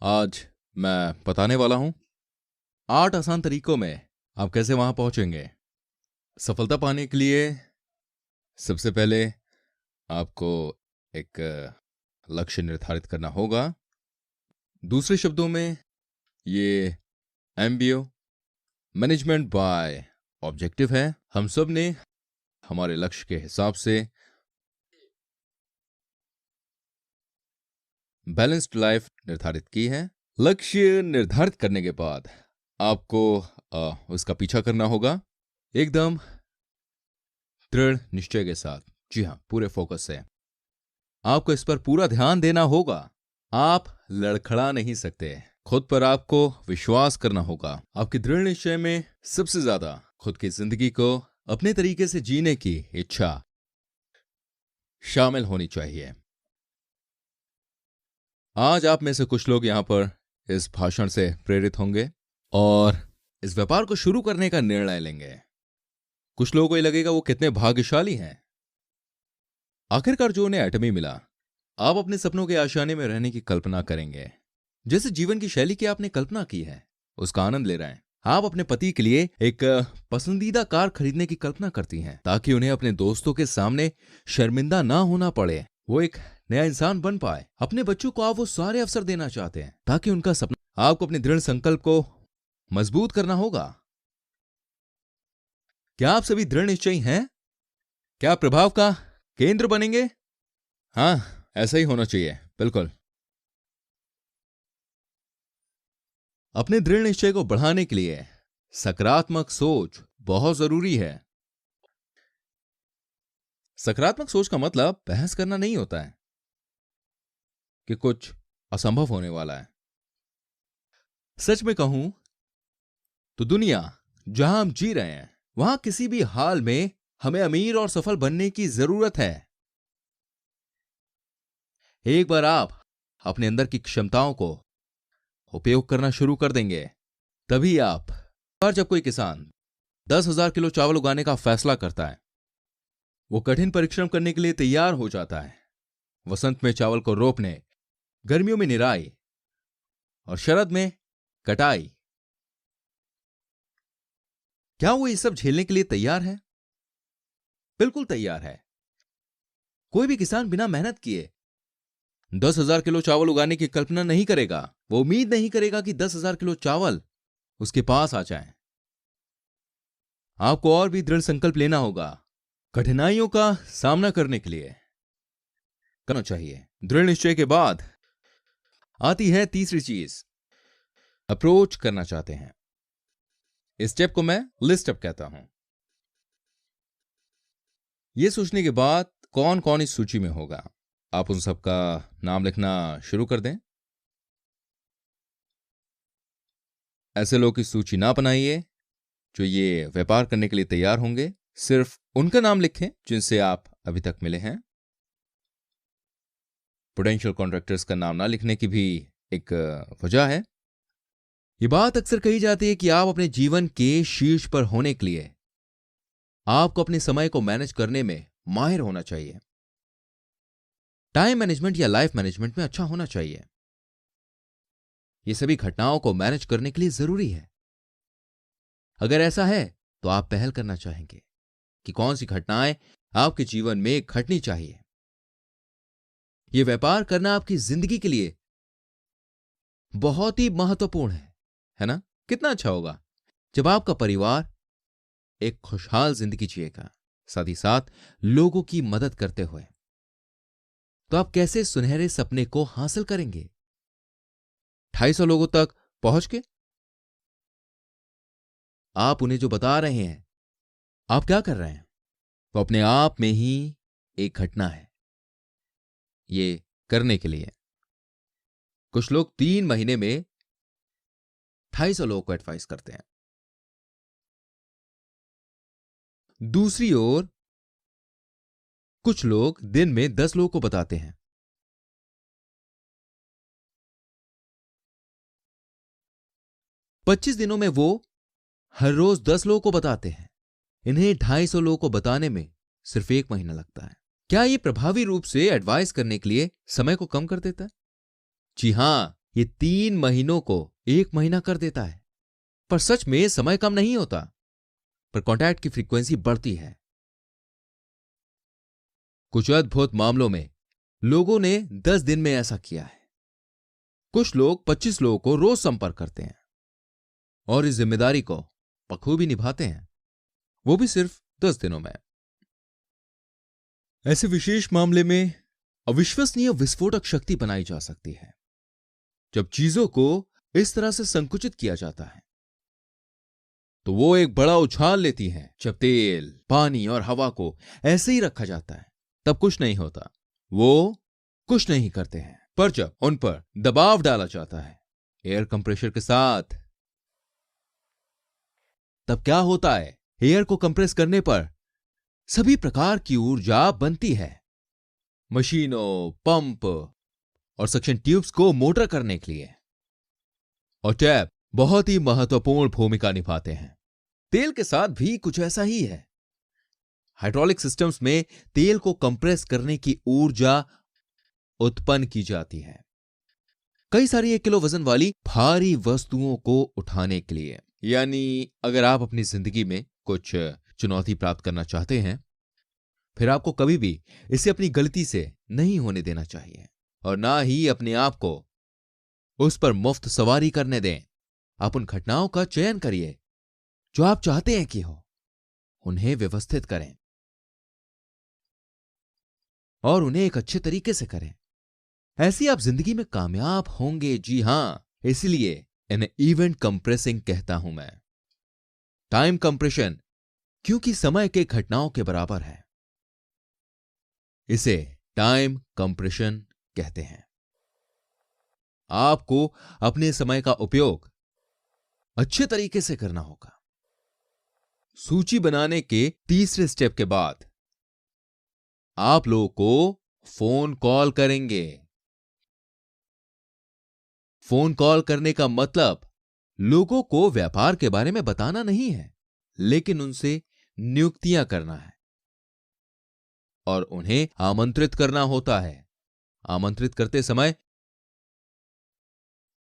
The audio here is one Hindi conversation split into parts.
आज मैं बताने वाला हूं 8 आसान तरीकों में आप कैसे वहां पहुंचेंगे। सफलता पाने के लिए सबसे पहले आपको एक लक्ष्य निर्धारित करना होगा। दूसरे शब्दों में ये एमबीओ मैनेजमेंट बाय ऑब्जेक्टिव है। हम सब ने हमारे लक्ष्य के हिसाब से बैलेंस्ड लाइफ निर्धारित की है। लक्ष्य निर्धारित करने के बाद आपको उसका पीछा करना होगा एकदम दृढ़ निश्चय के साथ। जी हाँ, पूरे फोकस से आपको इस पर पूरा ध्यान देना होगा। आप लड़खड़ा नहीं सकते। खुद पर आपको विश्वास करना होगा। आपके दृढ़ निश्चय में सबसे ज्यादा खुद की जिंदगी को अपने तरीके से जीने की इच्छा शामिल होनी चाहिए। आज आप में से कुछ लोग यहां पर इस भाषण से प्रेरित होंगे और इस व्यापार को शुरू करने का निर्णय लेंगे। कुछ लोगों को ये लगेगा वो कितने भाग्यशाली हैं, आखिरकार जो उन्हें एटमी मिला। आप अपने सपनों के आशियाने में रहने की कल्पना करेंगे। जैसे जीवन की शैली की आपने कल्पना की है उसका आनंद ले रहे हैं। आप अपने पति के लिए एक पसंदीदा कार खरीदने की कल्पना करती हैं ताकि उन्हें अपने दोस्तों के सामने शर्मिंदा ना होना पड़े। वो एक नया इंसान बन पाए। अपने बच्चों को आप वो सारे अवसर देना चाहते हैं ताकि उनका सपना। आपको अपने दृढ़ संकल्प को मजबूत करना होगा। क्या आप सभी दृढ़ निश्चयी हैं? क्या आप प्रभाव का केंद्र बनेंगे? हाँ, ऐसा ही होना चाहिए। बिल्कुल। अपने दृढ़ निश्चय को बढ़ाने के लिए सकारात्मक सोच बहुत जरूरी है। सकारात्मक सोच का मतलब बहस करना नहीं होता है कि कुछ असंभव होने वाला है। सच में कहूं तो दुनिया जहां हम जी रहे हैं वहां किसी भी हाल में हमें अमीर और सफल बनने की जरूरत है। एक बार आप अपने अंदर की क्षमताओं को उपयोग करना शुरू कर देंगे तभी आप। और जब कोई किसान 10,000 किलो चावल उगाने का फैसला करता है, वो कठिन परिश्रम करने के लिए तैयार हो जाता है। वसंत में चावल को रोपने, गर्मियों में निराई और शरद में कटाई। क्या वो ये सब झेलने के लिए तैयार है? बिल्कुल तैयार है। कोई भी किसान बिना मेहनत किए 10,000 किलो चावल उगाने की कल्पना नहीं करेगा। वो उम्मीद नहीं करेगा कि 10,000 किलो चावल उसके पास आ जाएं। आपको और भी दृढ़ संकल्प लेना होगा। कठिनाइयों का सामना करने के लिए करना चाहिए। दृढ़ निश्चय के बाद आती है तीसरी चीज, अप्रोच करना चाहते हैं। इस स्टेप को मैं लिस्ट स्टेप कहता हूं। यह सोचने के बाद कौन कौन इस सूची में होगा, आप उन सबका नाम लिखना शुरू कर दें। ऐसे लोग की सूची ना बनाइए जो ये व्यापार करने के लिए तैयार होंगे। सिर्फ उनका नाम लिखें जिनसे आप अभी तक मिले हैं। पोटेंशियल कॉन्ट्रैक्टर्स का नाम ना लिखने की भी एक वजह है। ये बात अक्सर कही जाती है कि आप अपने जीवन के शीर्ष पर होने के लिए आपको अपने समय को मैनेज करने में माहिर होना चाहिए। टाइम मैनेजमेंट या लाइफ मैनेजमेंट में अच्छा होना चाहिए। ये सभी घटनाओं को मैनेज करने के लिए जरूरी है। अगर ऐसा है तो आप पहल करना चाहेंगे कि कौन सी घटनाएं आपके जीवन में घटनी चाहिए। यह व्यापार करना आपकी जिंदगी के लिए बहुत ही महत्वपूर्ण है ना? कितना अच्छा होगा जब आपका परिवार एक खुशहाल जिंदगी जिएगा, साथ ही साथ लोगों की मदद करते हुए। तो आप कैसे सुनहरे सपने को हासिल करेंगे? 250 लोगों तक पहुंच के आप उन्हें जो बता रहे हैं, आप क्या कर रहे हैं, वो अपने आप में ही एक घटना है। ये करने के लिए कुछ लोग 3 महीने में 250 लोगों को एडवाइस करते हैं। दूसरी ओर कुछ लोग दिन में 10 लोगों को बताते हैं। पच्चीस दिनों में वो हर रोज 10 लोगों को बताते हैं। इन्हें 250 लोगों को बताने में सिर्फ 1 महीना लगता है। क्या ये प्रभावी रूप से एडवाइस करने के लिए समय को कम कर देता है? जी हां, ये 3 महीनों को 1 महीना कर देता है। पर सच में समय कम नहीं होता, पर कांटेक्ट की फ्रीक्वेंसी बढ़ती है। कुछ अद्भुत मामलों में लोगों ने 10 दिन में ऐसा किया है। कुछ लोग 25 लोगों को रोज संपर्क करते हैं और इस जिम्मेदारी को बखूबी निभाते हैं, वो भी सिर्फ 10 दिनों में। ऐसे विशेष मामले में अविश्वसनीय विस्फोटक शक्ति बनाई जा सकती है। जब चीजों को इस तरह से संकुचित किया जाता है तो वो एक बड़ा उछाल लेती हैं। जब तेल, पानी और हवा को ऐसे ही रखा जाता है तब कुछ नहीं होता, वो कुछ नहीं करते हैं। पर जब उन पर दबाव डाला जाता है एयर कंप्रेशर के साथ, तब क्या होता है? एयर को कंप्रेस करने पर सभी प्रकार की ऊर्जा बनती है। मशीनों, पंप और सक्शन ट्यूब्स को मोटर करने के लिए। और टैप बहुत ही महत्वपूर्ण भूमिका निभाते हैं। तेल के साथ भी कुछ ऐसा ही है। हाइड्रोलिक सिस्टम्स में तेल को कंप्रेस करने की ऊर्जा उत्पन्न की जाती है कई सारी 1 किलो वजन वाली भारी वस्तुओं को उठाने के लिए। यानी अगर आप अपनी जिंदगी में कुछ चुनौती प्राप्त करना चाहते हैं, फिर आपको कभी भी इसे अपनी गलती से नहीं होने देना चाहिए और ना ही अपने आप को उस पर मुफ्त सवारी करने दें। आप उन घटनाओं का चयन करिए जो आप चाहते हैं कि हो, उन्हें व्यवस्थित करें और उन्हें एक अच्छे तरीके से करें। ऐसी आप जिंदगी में कामयाब होंगे। जी हां, इसलिए इन्हें इवेंट कंप्रेसिंग कहता हूं मैं। टाइम कंप्रेशन क्योंकि समय के घटनाओं के बराबर है, इसे टाइम कंप्रेशन कहते हैं। आपको अपने समय का उपयोग अच्छे तरीके से करना होगा। सूची बनाने के तीसरे स्टेप के बाद आप लोगों को फोन कॉल करेंगे। फोन कॉल करने का मतलब लोगों को व्यापार के बारे में बताना नहीं है, लेकिन उनसे नियुक्तियां करना है और उन्हें आमंत्रित करना होता है। आमंत्रित करते समय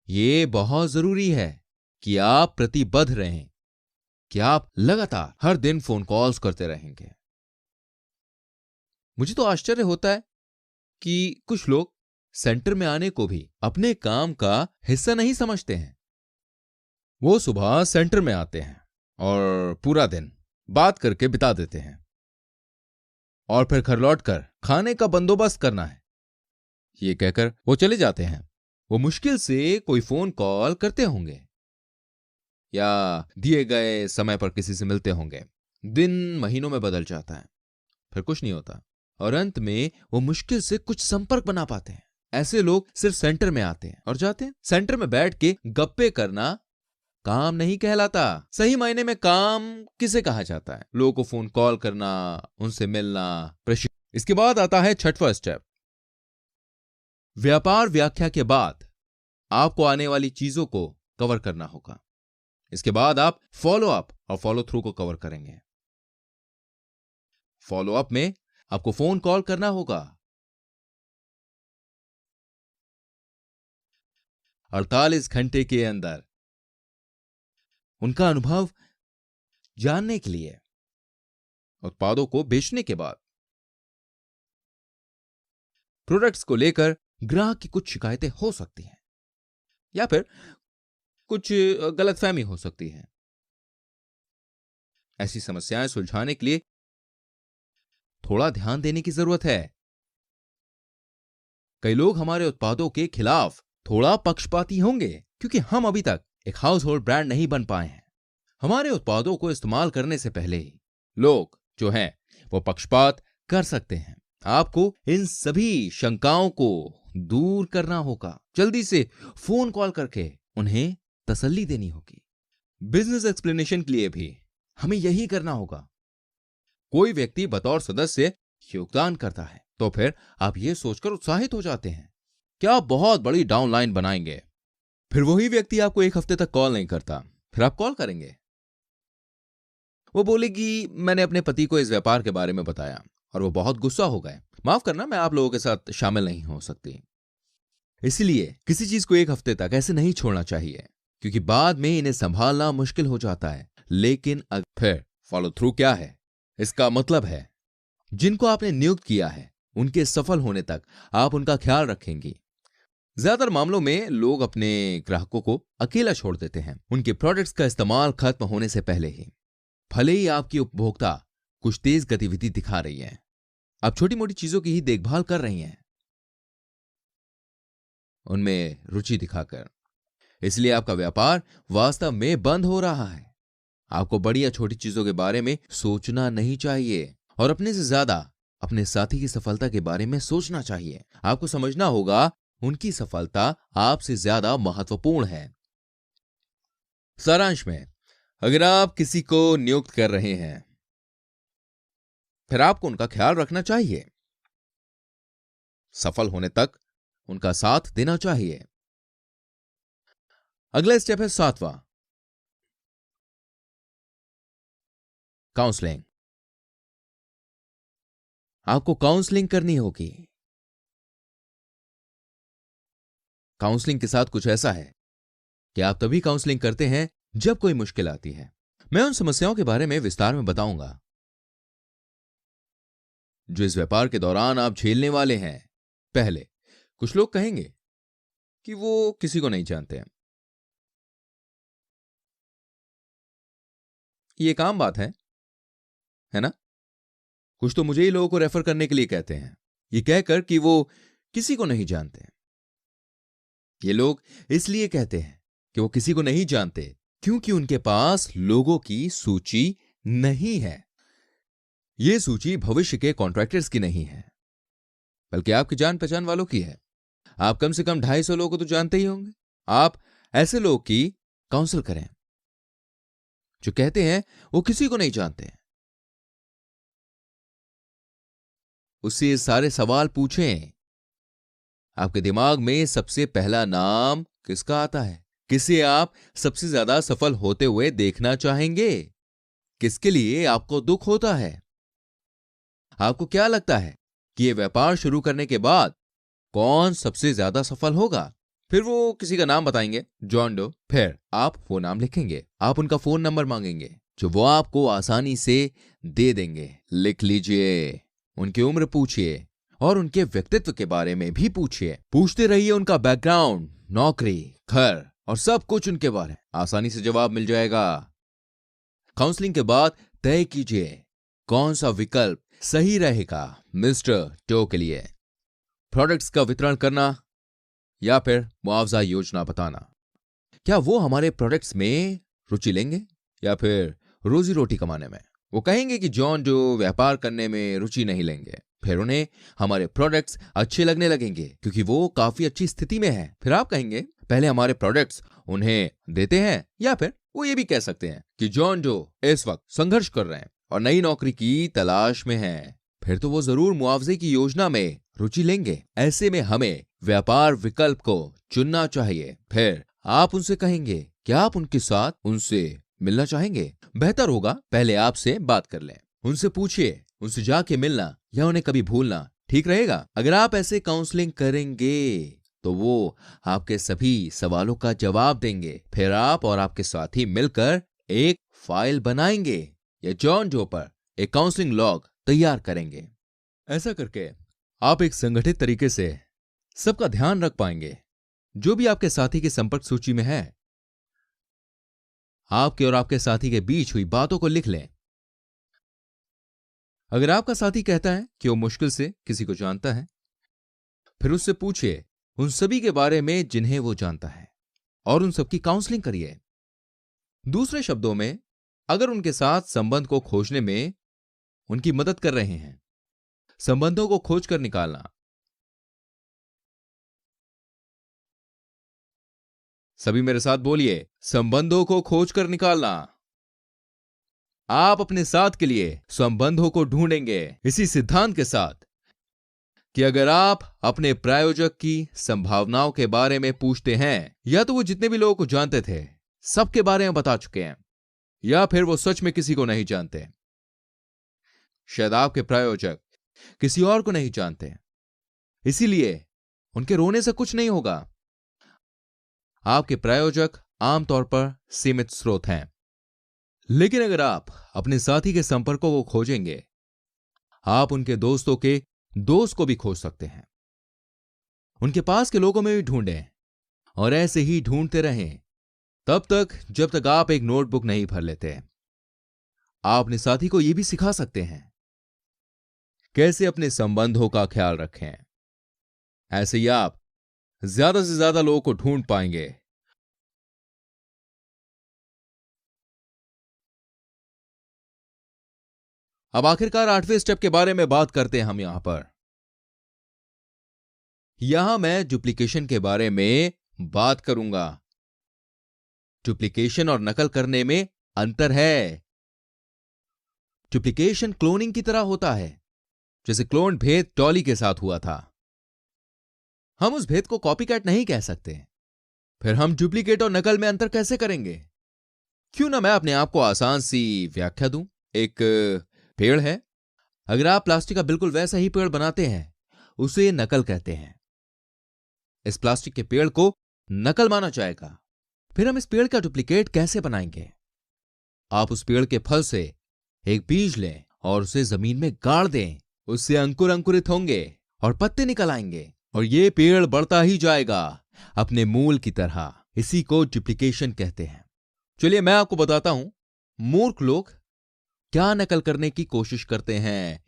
यह बहुत जरूरी है कि आप प्रतिबद्ध रहें, कि आप लगातार हर दिन फोन कॉल्स करते रहेंगे। मुझे तो आश्चर्य होता है कि कुछ लोग सेंटर में आने को भी अपने काम का हिस्सा नहीं समझते हैं। वो सुबह सेंटर में आते हैं और पूरा दिन बात करके बिता देते हैं और फिर घर लौटकर खाने का बंदोबस्त करना है, ये कहकर वो चले जाते हैं। वो मुश्किल से कोई फोन कॉल करते होंगे या दिए गए समय पर किसी से मिलते होंगे। दिन महीनों में बदल जाता है, फिर कुछ नहीं होता और अंत में वो मुश्किल से कुछ संपर्क बना पाते हैं। ऐसे लोग सिर्फ सेंटर में आते हैं और जाते हैं। सेंटर में बैठ के गप्पे करना काम नहीं कहलाता। सही मायने में काम किसे कहा जाता है? लोगों को फोन कॉल करना, उनसे मिलना, प्रशिक्षण। इसके बाद आता है छठवां स्टेप। व्यापार व्याख्या के बाद आपको आने वाली चीजों को कवर करना होगा। इसके बाद आप फॉलो अप और फॉलो थ्रू को कवर करेंगे। फॉलो अप में आपको फोन कॉल करना होगा। 48 घंटे के अंदर उनका अनुभव जानने के लिए। उत्पादों को बेचने के बाद प्रोडक्ट्स को लेकर ग्राहक की कुछ शिकायतें हो सकती हैं या फिर कुछ गलतफहमी हो सकती है। ऐसी समस्याएं सुलझाने के लिए थोड़ा ध्यान देने की जरूरत है। कई लोग हमारे उत्पादों के खिलाफ थोड़ा पक्षपाती होंगे क्योंकि हम अभी तक एक हाउस होल्ड ब्रांड नहीं बन पाए हैं। हमारे उत्पादों को इस्तेमाल करने से पहले ही लोग जो हैं वो पक्षपात कर सकते हैं। आपको इन सभी शंकाओं को दूर करना होगा। जल्दी से फोन कॉल करके उन्हें तसल्ली देनी होगी। बिजनेस एक्सप्लेनेशन के लिए भी हमें यही करना होगा। कोई व्यक्ति बतौर सदस्य योगदान करता है तो फिर आप ये सोचकर उत्साहित हो जाते हैं कि आप बहुत बड़ी डाउनलाइन बनाएंगे। फिर वही व्यक्ति आपको 1 हफ्ते तक कॉल नहीं करता, फिर आप कॉल करेंगे। वो बोलेगी मैंने अपने पति को इस व्यापार के बारे में बताया और वो बहुत गुस्सा हो गए। माफ करना, मैं आप लोगों के साथ शामिल नहीं हो सकती। इसलिए किसी चीज को एक हफ्ते तक ऐसे नहीं छोड़ना चाहिए, क्योंकि बाद में इन्हें संभालना मुश्किल हो जाता है। लेकिन फिर फॉलो थ्रू क्या है? इसका मतलब है जिनको आपने नियुक्त किया है उनके सफल होने तक आप उनका ख्याल रखेंगी। ज्यादातर मामलों में लोग अपने ग्राहकों को अकेला छोड़ देते हैं उनके प्रोडक्ट्स का इस्तेमाल खत्म होने से पहले ही। भले ही आपकी उपभोक्ता कुछ तेज गतिविधि दिखा रही है, आप छोटी मोटी चीजों की ही देखभाल कर रही हैं, उनमें रुचि दिखाकर, इसलिए आपका व्यापार वास्तव में बंद हो रहा है। आपको बड़ी या छोटी चीजों के बारे में सोचना नहीं चाहिए और अपने से ज्यादा अपने साथी की सफलता के बारे में सोचना चाहिए। आपको समझना होगा उनकी सफलता आपसे ज्यादा महत्वपूर्ण है। सारांश में, अगर आप किसी को नियुक्त कर रहे हैं फिर आपको उनका ख्याल रखना चाहिए, सफल होने तक उनका साथ देना चाहिए। अगला स्टेप है 7वां, काउंसलिंग। आपको काउंसलिंग करनी होगी। काउंसलिंग के साथ कुछ ऐसा है कि आप तभी काउंसलिंग करते हैं जब कोई मुश्किल आती है। मैं उन समस्याओं के बारे में विस्तार में बताऊंगा जो इस व्यापार के दौरान आप झेलने वाले हैं। पहले, कुछ लोग कहेंगे कि वो किसी को नहीं जानते हैं। ये एक आम बात है ना? कुछ तो मुझे ही लोगों को रेफर करने के लिए कहते हैं, ये कहकर कि वो किसी को नहीं जानते। ये लोग इसलिए कहते हैं कि वो किसी को नहीं जानते क्योंकि उनके पास लोगों की सूची नहीं है। यह सूची भविष्य के कॉन्ट्रैक्टर्स की नहीं है, बल्कि आपकी जान पहचान वालों की है। आप कम से कम 250 लोगों को तो जानते ही होंगे। आप ऐसे लोग की काउंसिल करें जो कहते हैं वो किसी को नहीं जानते। उससे सारे सवाल पूछें। आपके दिमाग में सबसे पहला नाम किसका आता है? किसे आप सबसे ज्यादा सफल होते हुए देखना चाहेंगे? किसके लिए आपको दुख होता है? आपको क्या लगता है कि यह व्यापार शुरू करने के बाद कौन सबसे ज्यादा सफल होगा? फिर वो किसी का नाम बताएंगे, जॉन डो। फिर आप वो नाम लिखेंगे। आप उनका फोन नंबर मांगेंगे जो वो आपको आसानी से दे देंगे। लिख लीजिए, उनकी उम्र पूछिए और उनके व्यक्तित्व के बारे में भी पूछिए। पूछते रहिए उनका बैकग्राउंड, नौकरी, घर और सब कुछ उनके बारे में। आसानी से जवाब मिल जाएगा। काउंसलिंग के बाद तय कीजिए कौन सा विकल्प सही रहेगा मिस्टर टो के लिए। प्रोडक्ट्स का वितरण करना या फिर मुआवजा योजना बताना। क्या वो हमारे प्रोडक्ट्स में रुचि लेंगे या फिर रोजी रोटी कमाने में? वो कहेंगे कि जॉन जो व्यापार करने में रुचि नहीं लेंगे। फिर उन्हें हमारे प्रोडक्ट्स अच्छे लगने लगेंगे क्योंकि वो काफी अच्छी स्थिति में है। फिर आप कहेंगे पहले हमारे प्रोडक्ट्स उन्हें देते हैं, या फिर वो ये भी कह सकते हैं कि जॉन जो इस वक्त संघर्ष कर रहे हैं और नई नौकरी की तलाश में हैं। फिर तो वो जरूर मुआवजे की योजना में रुचि लेंगे। ऐसे में हमें व्यापार विकल्प को चुनना चाहिए। फिर आप उनसे कहेंगे कि आप उनके साथ उनसे मिलना चाहेंगे। बेहतर होगा पहले आपसे बात कर लें। उनसे पूछिए, उनसे जाके मिलना या उन्हें कभी भूलना ठीक रहेगा। अगर आप ऐसे काउंसलिंग करेंगे तो वो आपके सभी सवालों का जवाब देंगे। फिर आप और आपके साथी मिलकर एक फाइल बनाएंगे या जॉन डो पर एक काउंसलिंग लॉग तैयार करेंगे। ऐसा करके आप एक संगठित तरीके से सबका ध्यान रख पाएंगे। जो भी आपके साथी की संपर्क सूची में है, आपके और आपके साथी के बीच हुई बातों को लिख लें। अगर आपका साथी कहता है कि वो मुश्किल से किसी को जानता है, फिर उससे पूछिए उन सभी के बारे में जिन्हें वो जानता है और उन सबकी काउंसलिंग करिए। दूसरे शब्दों में, अगर उनके साथ संबंध को खोजने में उनकी मदद कर रहे हैं, संबंधों को खोजकर निकालना। सभी मेरे साथ बोलिए, संबंधों को खोजकर निकालना। आप अपने साथ के लिए संबंधों को ढूंढेंगे इसी सिद्धांत के साथ कि अगर आप अपने प्रायोजक की संभावनाओं के बारे में पूछते हैं, या तो वो जितने भी लोगों को जानते थे सबके बारे में बता चुके हैं, या फिर वो सच में किसी को नहीं जानते। शायद आपके प्रायोजक किसी और को नहीं जानते, इसीलिए उनके रोने से कुछ नहीं होगा। आपके प्रायोजक आमतौर पर सीमित स्रोत हैं, लेकिन अगर आप अपने साथी के संपर्कों को खोजेंगे, आप उनके दोस्तों के दोस्त को भी खोज सकते हैं। उनके पास के लोगों में भी ढूंढें और ऐसे ही ढूंढते रहें तब तक जब तक आप एक नोटबुक नहीं भर लेते। आप अपने साथी को यह भी सिखा सकते हैं कैसे अपने संबंधों का ख्याल रखें। ऐसे ही आप ज्यादा से ज्यादा लोगों को ढूंढ पाएंगे। अब आखिरकार 8वें स्टेप के बारे में बात करते हैं हम यहां पर। यहां मैं डुप्लीकेशन के बारे में बात करूंगा। डुप्लीकेशन और नकल करने में अंतर है। डुप्लीकेशन क्लोनिंग की तरह होता है, जैसे क्लोन भेद डॉली के साथ हुआ था। हम उस भेद को कॉपीकैट नहीं कह सकते। फिर हम डुप्लीकेट और नकल में अंतर कैसे करेंगे? क्यों ना मैं अपने आप को आसान सी व्याख्या दूं। एक पेड़ है, अगर आप प्लास्टिक का बिल्कुल वैसा ही पेड़ बनाते हैं, उसे नकल कहते हैं। इस प्लास्टिक के पेड़ को नकल माना जाएगा। फिर हम इस पेड़ का डुप्लीकेट कैसे बनाएंगे? आप उस पेड़ के फल से एक बीज लें और उसे जमीन में गाड़ दें। उससे अंकुर अंकुरित होंगे और पत्ते निकल आएंगे और यह पेड़ बढ़ता ही जाएगा अपने मूल की तरह। इसी को डुप्लीकेशन कहते हैं। चलिए मैं आपको बताता हूं मूर्ख लोग क्या नकल करने की कोशिश करते हैं।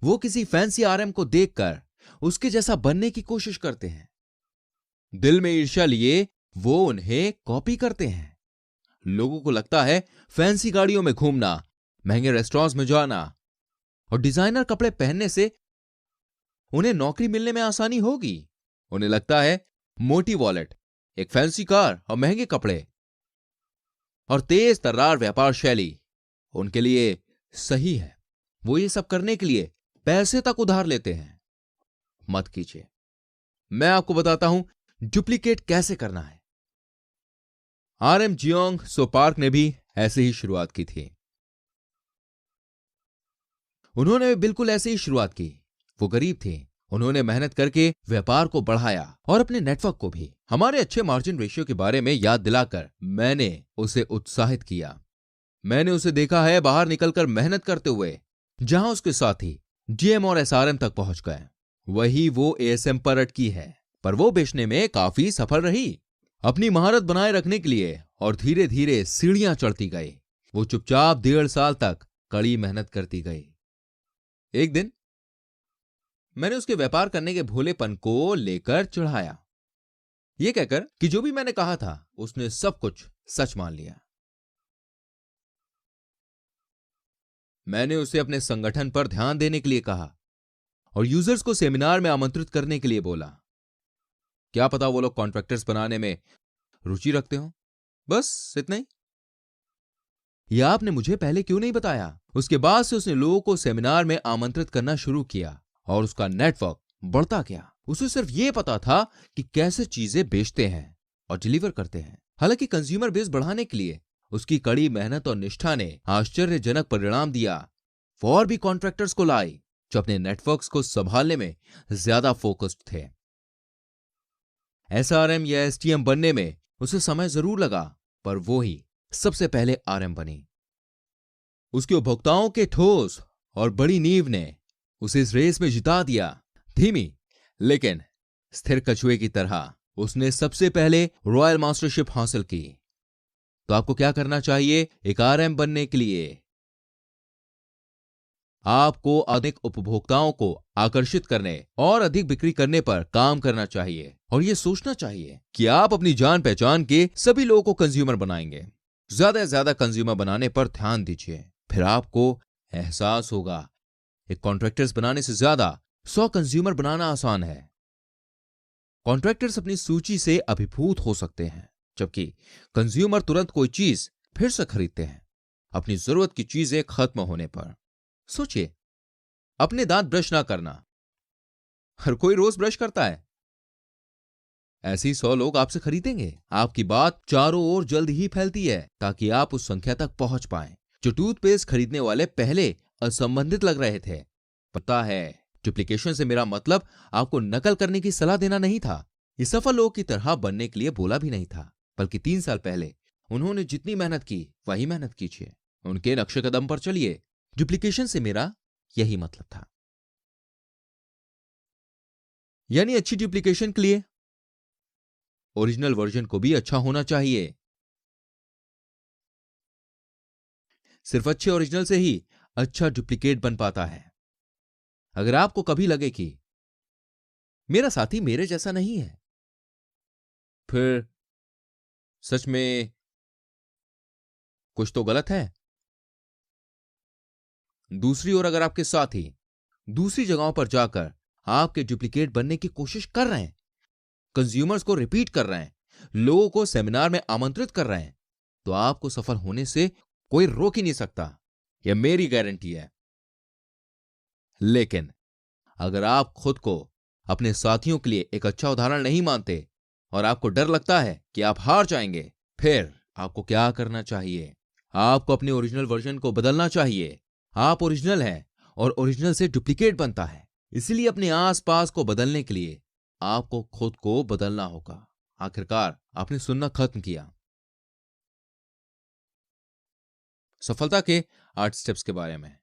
वो किसी फैंसी आरएम को देखकर उसके जैसा बनने की कोशिश करते हैं। दिल में ईर्ष्या लिए वो उन्हें कॉपी करते हैं। लोगों को लगता है फैंसी गाड़ियों में घूमना, महंगे रेस्टोरेंट्स में जाना और डिजाइनर कपड़े पहनने से उन्हें नौकरी मिलने में आसानी होगी। उन्हें लगता है मोटी वॉलेट, एक फैंसी कार और महंगे कपड़े और तेज तर्रार व्यापार शैली उनके लिए सही है। वो ये सब करने के लिए पैसे तक उधार लेते हैं। मत कीजिए। मैं आपको बताता हूं डुप्लीकेट कैसे करना है। आरएम जियोंग सो पार्क ने भी ऐसे ही शुरुआत की थी। उन्होंने बिल्कुल ऐसे ही शुरुआत की। वो गरीब थे। उन्होंने मेहनत करके व्यापार को बढ़ाया और अपने नेटवर्क को भी। हमारे अच्छे मार्जिन रेशियो के बारे में याद दिलाकर मैंने उसे उत्साहित किया। मैंने उसे देखा है बाहर निकलकर मेहनत करते हुए, जहां उसके साथी जीएम और एसआरएम तक पहुंच गए। वही वो एएसएम पर अटकी है, पर वो बेचने में काफी सफल रही। अपनी महारत बनाए रखने के लिए और धीरे धीरे सीढ़ियां चढ़ती गई। वो चुपचाप 1.5 साल तक कड़ी मेहनत करती गई। एक दिन मैंने उसके व्यापार करने के भोलेपन को लेकर चिढ़ाया, यह कहकर कि जो भी मैंने कहा था उसने सब कुछ सच मान लिया। मैंने उसे अपने संगठन पर ध्यान देने के लिए कहा और यूजर्स को सेमिनार में आमंत्रित करने के लिए बोला। क्या पता वो लोग कॉन्ट्रैक्टर्स बनाने में रुचि रखते हो। बस इतना ही। यह आपने मुझे पहले क्यों नहीं बताया? उसके बाद से उसने लोगों को सेमिनार में आमंत्रित करना शुरू किया और उसका नेटवर्क बढ़ता गया। उसे सिर्फ यह पता था कि कैसे चीजें बेचते हैं और डिलीवर करते हैं। हालांकि कंज्यूमर बेस बढ़ाने के लिए उसकी कड़ी मेहनत और निष्ठा ने आश्चर्यजनक परिणाम दिया। वो और भी कॉन्ट्रैक्टर्स को लाई जो अपने नेटवर्क्स को संभालने में ज्यादा फोकस्ड थे। एसआरएम या एसटीएम बनने में उसे समय जरूर लगा, पर वो ही सबसे पहले आरएम बनी। उसके उपभोक्ताओं के ठोस और बड़ी नींव ने उसे इस रेस में जिता दिया। धीमी लेकिन स्थिर कछुए की तरह उसने सबसे पहले रॉयल मास्टरशिप हासिल की। तो आपको क्या करना चाहिए एक आरएम बनने के लिए? आपको अधिक उपभोक्ताओं को आकर्षित करने और अधिक बिक्री करने पर काम करना चाहिए और यह सोचना चाहिए कि आप अपनी जान पहचान के सभी लोगों को कंज्यूमर बनाएंगे। ज्यादा से ज्यादा कंज्यूमर बनाने पर ध्यान दीजिए। फिर आपको एहसास होगा एक कॉन्ट्रैक्टर्स बनाने से ज्यादा 100 कंज्यूमर बनाना आसान है। कॉन्ट्रैक्टर्स अपनी सूची से अभिभूत हो सकते हैं, जबकि कंज्यूमर तुरंत कोई चीज फिर से खरीदते हैं अपनी जरूरत की चीजें खत्म होने पर। सोचिए, अपने दांत ब्रश ना करना, हर कोई रोज ब्रश करता है। ऐसे ही 100 लोग आपसे खरीदेंगे। आपकी बात चारों ओर जल्द ही फैलती है ताकि आप उस संख्या तक पहुंच पाएं। जो टूथपेस्ट खरीदने वाले पहले असंबंधित लग रहे थे, पता है डुप्लीकेशन से मेरा मतलब आपको नकल करने की सलाह देना नहीं था। ये सफल लोगों की तरह बनने के लिए बोला भी नहीं था, बल्कि 3 साल पहले उन्होंने जितनी मेहनत की वही मेहनत कीजिए, उनके नक्शे कदम पर चलिए। डुप्लीकेशन से मेरा यही मतलब था। यानी अच्छी डुप्लीकेशन के लिए ओरिजिनल वर्जन को भी अच्छा होना चाहिए। सिर्फ अच्छे ओरिजिनल से ही अच्छा डुप्लीकेट बन पाता है। अगर आपको कभी लगे कि मेरा साथी मेरे जैसा नहीं है, फिर सच में कुछ तो गलत है। दूसरी ओर अगर आपके साथी दूसरी जगहों पर जाकर आपके डुप्लीकेट बनने की कोशिश कर रहे हैं, कंज्यूमर्स को रिपीट कर रहे हैं, लोगों को सेमिनार में आमंत्रित कर रहे हैं, तो आपको सफल होने से कोई रोक ही नहीं सकता। यह मेरी गारंटी है। लेकिन अगर आप खुद को अपने साथियों के लिए एक अच्छा उदाहरण नहीं मानते और आपको डर लगता है कि आप हार जाएंगे, फिर आपको क्या करना चाहिए? आपको अपने ओरिजिनल वर्जन को बदलना चाहिए। आप ओरिजिनल हैं और ओरिजिनल से डुप्लीकेट बनता है। इसलिए अपने आसपास को बदलने के लिए आपको खुद को बदलना होगा। आखिरकार आपने सुनना खत्म किया सफलता के 8 स्टेप्स के बारे में।